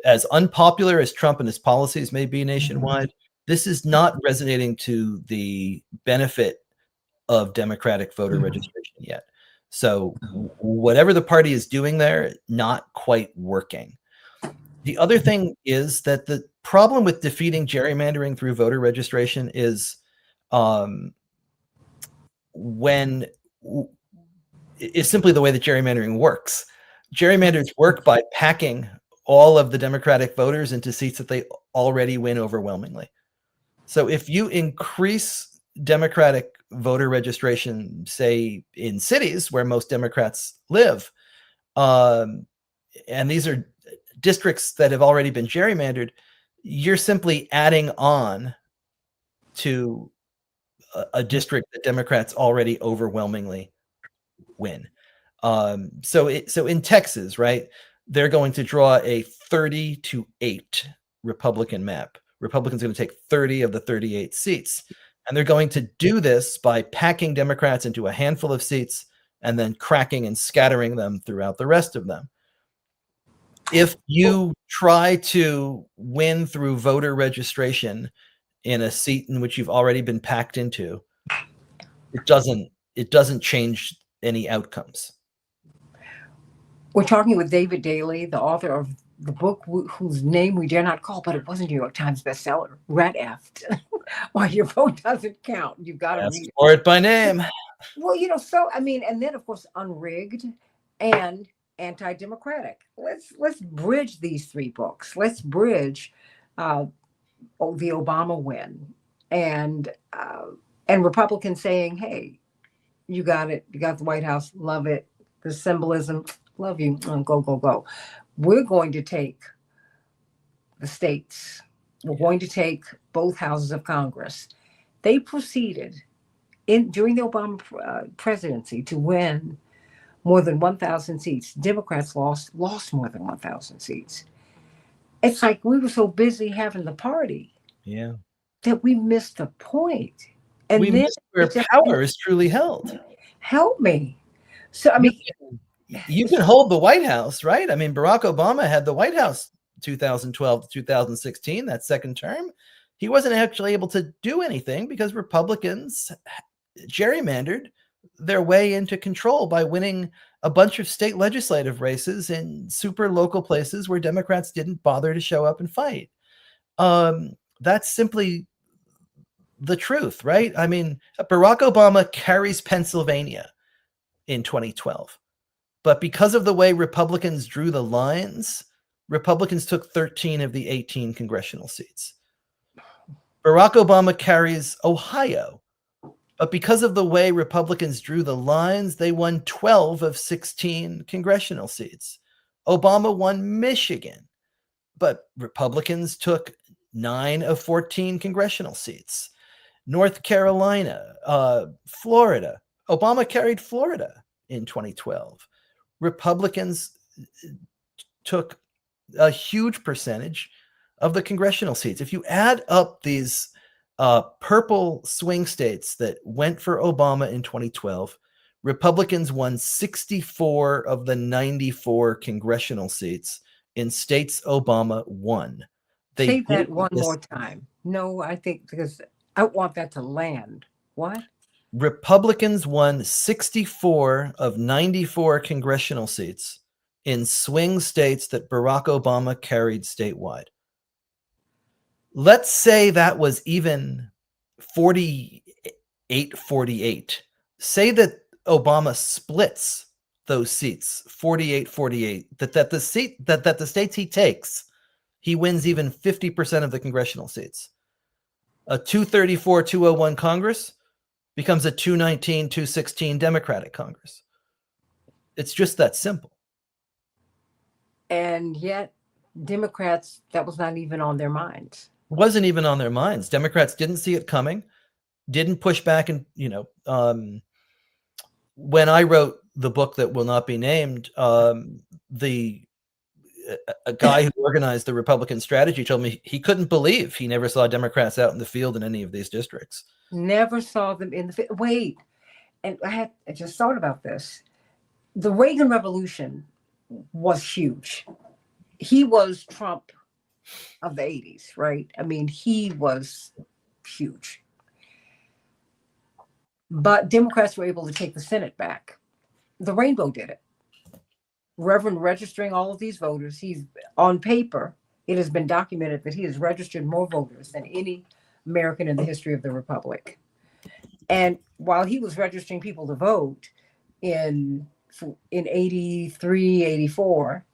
as unpopular as Trump and his policies may be nationwide. This is not resonating to the benefit of Democratic voter registration yet. So whatever the party is doing there, not quite working. The other thing is that the problem with defeating gerrymandering through voter registration is is simply the way that gerrymandering works. Gerrymanders work by packing all of the Democratic voters into seats that they already win overwhelmingly. So if you increase Democratic voter registration, say in cities where most Democrats live, and these are districts that have already been gerrymandered, you're simply adding on to a district that Democrats already overwhelmingly win. So in Texas, right, they're going to draw a 30-8 Republican map. Republicans are going to take 30 of the 38 seats. And they're going to do this by packing Democrats into a handful of seats and then cracking and scattering them throughout the rest of them. If you try to win through voter registration in a seat in which you've already been packed into, it doesn't change any outcomes. We're talking with David Daley, the author of the book whose name we dare not call, but it was a New York Times bestseller, Red Effed. Why your vote doesn't count. You've got to read it. For it by name. Well, and then of course Unrigged and Anti-Democratic. Let's bridge these three books. Let's bridge the Obama win and Republicans saying, "Hey, you got it. You got the White House. Love it. The symbolism. Love you. Go, go, go. We're going to take the states. We're going to take both houses of Congress." They proceeded during the Obama presidency to win more than 1,000 seats. Democrats lost more than 1,000 seats. It's like we were so busy having the party, that we missed the point. And we missed where power is truly held. Help me. So I mean, you can hold the White House, right? I mean, Barack Obama had the White House 2012 to 2016, that second term. He wasn't actually able to do anything because Republicans gerrymandered their way into control by winning a bunch of state legislative races in super local places where Democrats didn't bother to show up and fight. That's simply the truth, right? I mean, Barack Obama carries Pennsylvania in 2012. But because of the way Republicans drew the lines, Republicans took 13 of the 18 congressional seats. Barack Obama carries Ohio. But because of the way Republicans drew the lines, they won 12 of 16 congressional seats. Obama won Michigan, but Republicans took 9 of 14 congressional seats. North Carolina, Florida. Obama carried Florida in 2012. Republicans took a huge percentage of the congressional seats. If you add up these purple swing states that went for Obama in 2012, Republicans won 64 of the 94 congressional seats in states Obama won. Say that one more time. No, I think because I want that to land What? Republicans won 64 of 94 congressional seats in swing states that Barack Obama carried statewide. Let's say that was even 48-48. Say that Obama splits those seats 48-48, that the states he takes, he wins even 50% of the congressional seats. A 234-201 Congress becomes a 219-216 Democratic Congress. It's just that simple. And yet, Democrats, that was not even on their minds. It wasn't even on their minds. Democrats didn't see it coming, didn't push back. And, when I wrote the book that will not be named, a guy who organized the Republican strategy told me he couldn't believe he never saw Democrats out in the field in any of these districts. Never saw them in the wait. And I just thought about this. The Reagan Revolution was huge. He was Trump of the 80s, right? I mean, he was huge. But Democrats were able to take the Senate back. The Rainbow did it. Reverend registering all of these voters. He's on paper. It has been documented that he has registered more voters than any American in the history of the Republic. And while he was registering people to vote in 83, 84,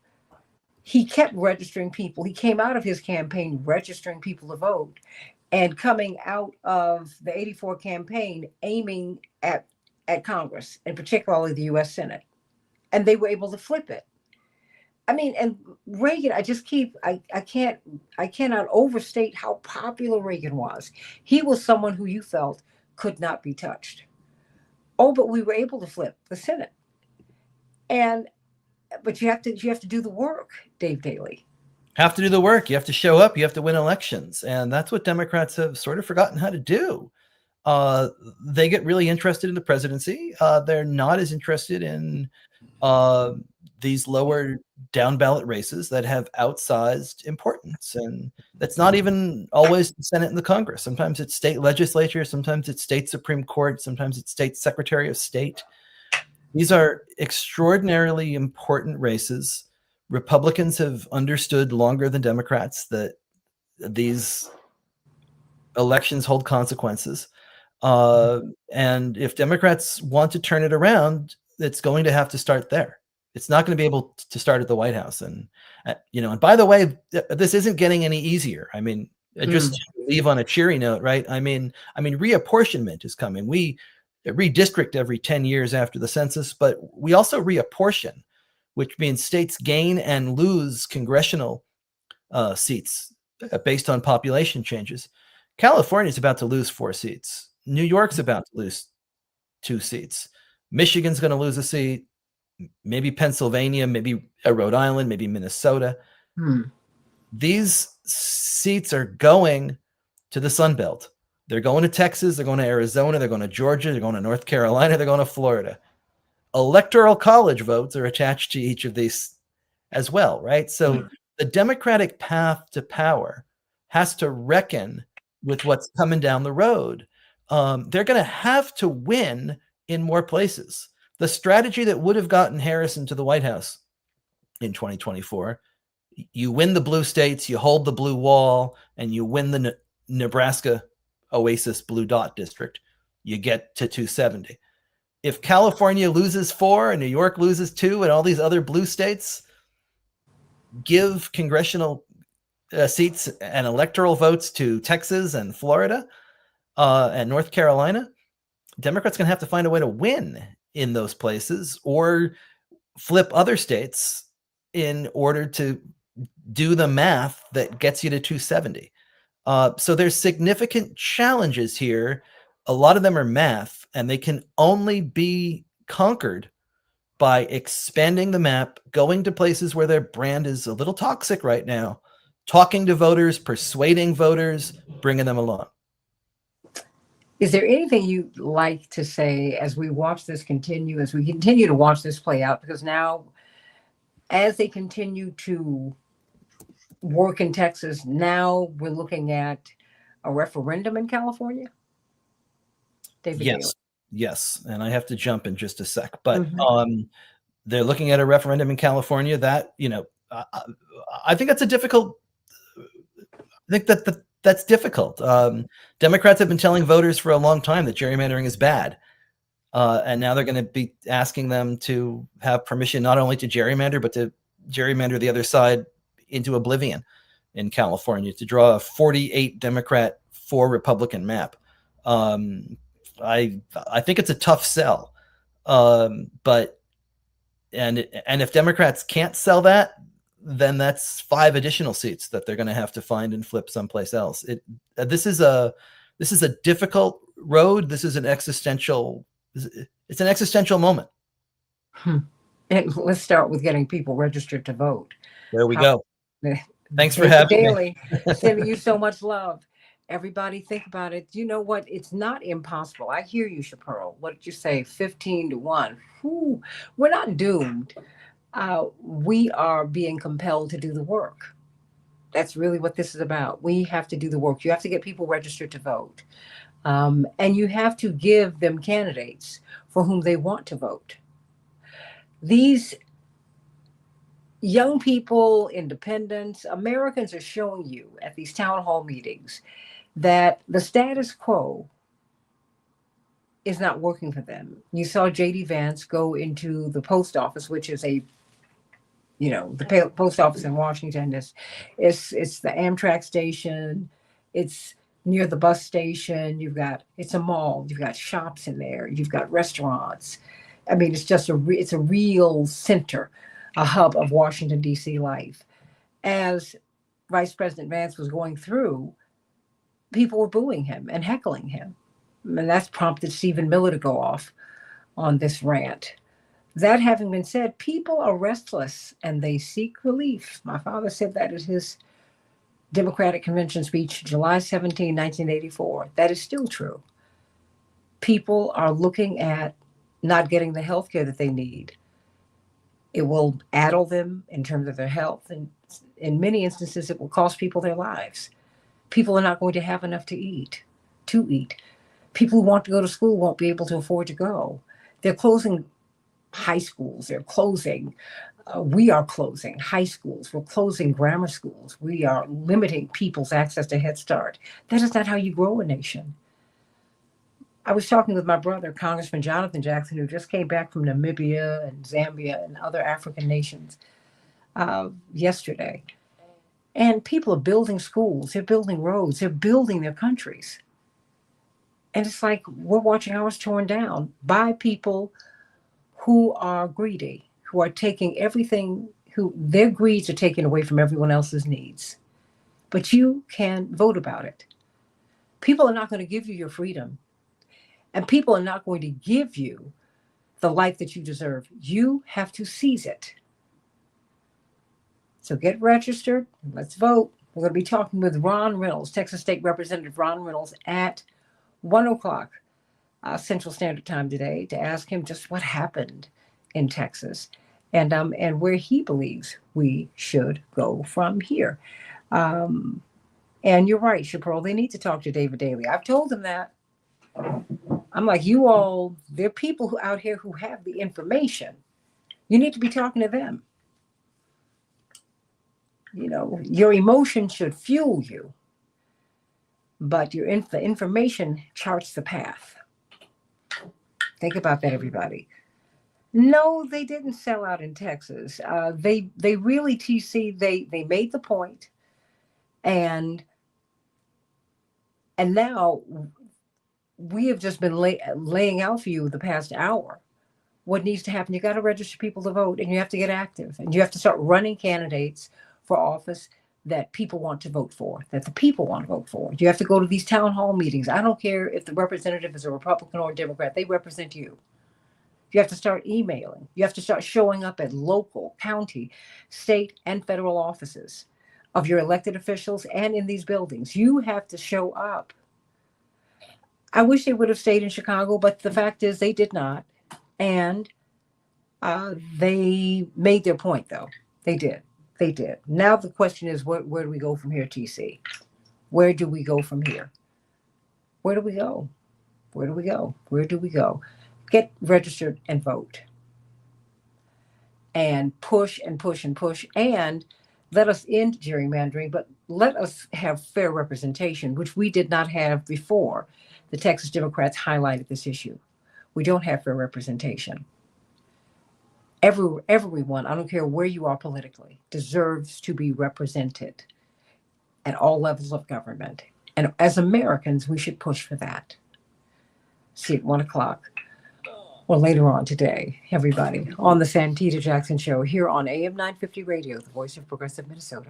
he kept registering people. He came out of his campaign registering people to vote, and coming out of the 84 campaign aiming at Congress, and particularly the U.S. Senate. And they were able to flip it. I mean, and Reagan, I cannot overstate how popular Reagan was. He was someone who you felt could not be touched. Oh, but we were able to flip the Senate. But you have to do the work, Dave Daly. Have to do the work. You have to show up. You have to win elections. And that's what Democrats have sort of forgotten how to do. They get really interested in the presidency. They're not as interested in these lower down ballot races that have outsized importance. And that's not even always the Senate and the Congress. Sometimes it's state legislature. Sometimes it's state Supreme Court. Sometimes it's state Secretary of State. These are extraordinarily important races. Republicans have understood longer than Democrats that these elections hold consequences. And if Democrats want to turn it around, it's going to have to start there. It's not going to be able to start at the White House. And, and by the way, this isn't getting any easier. I mean, just to leave on a cheery note, right? I mean, reapportionment is coming. We redistrict every 10 years after the census, but we also reapportion, which means states gain and lose congressional seats based on population changes. California is about to lose 4 seats. New York's about to lose 2 seats. Michigan's going to lose a seat. Maybe Pennsylvania, maybe Rhode Island, maybe Minnesota. These seats are going to the Sun Belt. They're going to Texas. They're going to Arizona. They're going to Georgia. They're going to North Carolina. They're going to Florida. Electoral college votes are attached to each of these as well, right? So the Democratic path to power has to reckon with what's coming down the road. They're going to have to win in more places. The strategy that would have gotten Harrison to the White House in 2024, you win the blue states, you hold the blue wall, and you win the Nebraska Oasis Blue Dot District, you get to 270. If California loses 4 and New York loses 2 and all these other blue states give congressional seats and electoral votes to Texas and Florida and North Carolina, Democrats going to have to find a way to win in those places or flip other states in order to do the math that gets you to 270. So there's significant challenges here. A lot of them are math, and they can only be conquered by expanding the map, going to places where their brand is a little toxic right now, talking to voters, persuading voters, bringing them along. Is there anything you'd like to say as we continue to watch this play out? Because now, as they continue to work in Texas, now we're looking at a referendum in California? David Daley. Yes, and I have to jump in just a sec, but Mhm. they're looking at a referendum in California that, I think that's a difficult. I think that's difficult. Democrats have been telling voters for a long time that gerrymandering is bad, and now they're going to be asking them to have permission not only to gerrymander, but to gerrymander the other side into oblivion in California, to draw a 48 Democrat, 4 Republican map. I think it's a tough sell, but if Democrats can't sell that, then that's 5 additional seats that they're going to have to find and flip someplace else. This is a difficult road. This is an existential. It's an existential moment. And let's start with getting people registered to vote. There we go. Thanks for David having Daley, me. sending you so much love. Everybody think about it. You know what? It's not impossible. I hear you, Chaparral. What did you say? 15-1. Whew. We're not doomed. We are being compelled to do the work. That's really what this is about. We have to do the work. You have to get people registered to vote. And you have to give them candidates for whom they want to vote. These young people, independents, Americans are showing you at these town hall meetings that the status quo is not working for them. You saw J.D. Vance go into the post office, which is the post office in Washington it's the Amtrak station. It's near the bus station. It's a mall. You've got shops in there. You've got restaurants. I mean, it's just it's a real center, a hub of Washington, D.C. life. As Vice President Vance was going through, people were booing him and heckling him. And that's prompted Stephen Miller to go off on this rant. That having been said, people are restless and they seek relief. My father said that at his Democratic Convention speech, July 17, 1984. That is still true. People are looking at not getting the health care that they need. It will addle them in terms of their health. And in many instances, it will cost people their lives. People are not going to have enough to eat. People who want to go to school won't be able to afford to go. They're closing high schools. We are closing high schools. We're closing grammar schools. We are limiting people's access to Head Start. That is not how you grow a nation. I was talking with my brother, Congressman Jonathan Jackson, who just came back from Namibia and Zambia and other African nations yesterday. And people are building schools. They're building roads. They're building their countries. And it's like we're watching ours torn down by people who are greedy, who are taking everything, their greeds are taken away from everyone else's needs. But you can vote about it. People are not going to give you your freedom. And people are not going to give you the life that you deserve. You have to seize it. So get registered. Let's vote. We're going to be talking with Ron Reynolds, Texas State Representative Ron Reynolds, at 1 o'clock Central Standard Time today to ask him just what happened in Texas and where he believes we should go from here. And you're right, Chaparral, they need to talk to David Daley. I've told them that. I'm like, you all, there are people out here who have the information. You need to be talking to them. Your emotion should fuel you, but the information charts the path. Think about that, everybody. No, they didn't sell out in Texas. They really, TC, they made the point, and now we have just been laying out for you the past hour what needs to happen. You got to register people to vote, and you have to get active, and you have to start running candidates for office that people want to vote for, that the people want to vote for. You have to go to these town hall meetings. I don't care if the representative is a Republican or a Democrat, they represent you. You have to start emailing. You have to start showing up at local, county, state, and federal offices of your elected officials and in these buildings. You have to show up. I wish they would have stayed in Chicago, but the fact is they did not. And they made their point, though. They did. Now the question is, where do we go from here, TC? Where do we go from here? Where do we go? Where do we go? Where do we go? Get registered and vote. And push and push and push. And let us end gerrymandering, but let us have fair representation, which we did not have before. The Texas Democrats highlighted this issue. We don't have fair representation. Everyone, I don't care where you are politically, deserves to be represented at all levels of government. And as Americans, we should push for that. See you at 1 o'clock. Well, later on today, everybody, on the Santita Jackson Show here on AM 950 Radio, the voice of progressive Minnesota.